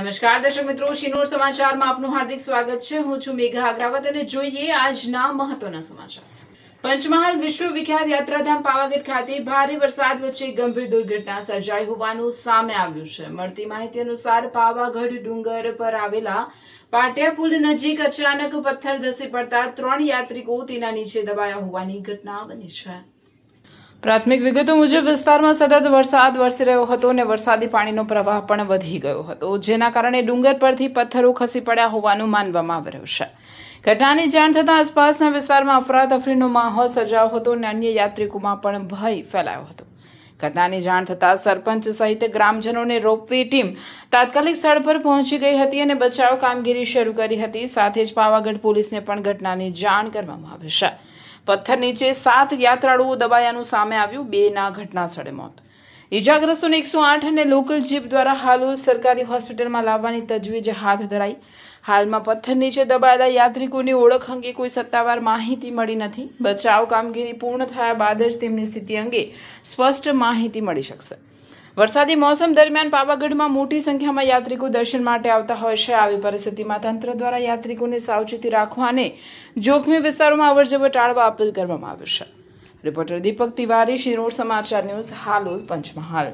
નમસ્કાર દર્શક મિત્રો, શિનોર સમાચારમાં આપનું હાર્દિક સ્વાગત છે। હું છું મેઘા અગ્રવાલ અને જોઈએ આજના મહત્વના સમાચાર। પંચમહાલ વિશ્વવિખ્યાત યાત્રાધામ પાવાગઢ ખાતે ભારે વરસાદ વચ્ચે ગંભીર દુર્ઘટના સર્જાઈ હોવાનું સામે આવ્યું છે। મળતી માહિતી અનુસાર પાવાગઢ ડુંગર પર આવેલા પાટિયા પુલ નજીક અચાનક પથ્થર ધસી પડતા 3 યાત્રિકો તેના નીચે દબાયા હોવાની ઘટના બની છે। પ્રાથમિક વિગતો મુજબ વિસ્તારમાં સતત વરસાદ વરસી રહ્યો હતો અને વરસાદી પાણીનો પ્રવાહ પણ વધી ગયો હતો, જેના કારણે ડુંગર પરથી પથ્થરો ખસી પડ્યા હોવાનું માનવામાં આવી રહ્યું છે। ઘટનાની જાણ થતાં આસપાસના વિસ્તારમાં અફરાતફરીનો માહોલ સર્જાયો હતો અને અન્ય યાત્રિકોમાં પણ ભય ફેલાયો હતો। ઘટનાની જાણ થતાં સરપંચ સહિત ગ્રામજનોની રોપવે ટીમ તાત્કાલિક સ્થળ પર પહોંચી ગઈ હતી અને બચાવ કામગીરી શરૂ કરી હતી। સાથે જ પાવાગઢ પોલીસને પણ ઘટનાની જાણ કરવામાં આવી છે। પથ્થર નીચે 7 યાત્રાળુઓ દબાયાનું સામે આવ્યું। 2ના ઘટના સ્થળે મોત। ઈજાગ્રસ્તોને 108 અને લોકલ જીપ દ્વારા હાલોલ સરકારી હોસ્પિટલમાં લાવવાની તજવીજ હાથ ધરાઈ। હાલમાં પથ્થર નીચે દબાયેલા યાત્રિકોની ઓળખ અંગે કોઈ સત્તાવાર માહિતી મળી નથી। બચાવ કામગીરી પૂર્ણ થયા બાદ જ તેમની સ્થિતિ અંગે સ્પષ્ટ માહિતી મળી શકશે। વરસાદી મોસમ દરમિયાન પાવાગઢમાં મોટી સંખ્યામાં યાત્રિકો દર્શન માટે આવતા હોય છે। આવી પરિસ્થિતિમાં તંત્ર દ્વારા યાત્રિકોને સાવચેતી રાખવા અને જોખમી વિસ્તારોમાં અવરજવર ટાળવા અપીલ કરવામાં આવી છે। રિપોર્ટર દીપક તિવારી, શિનોર સમાચાર ન્યૂઝ, હાલોલ, પંચમહાલ।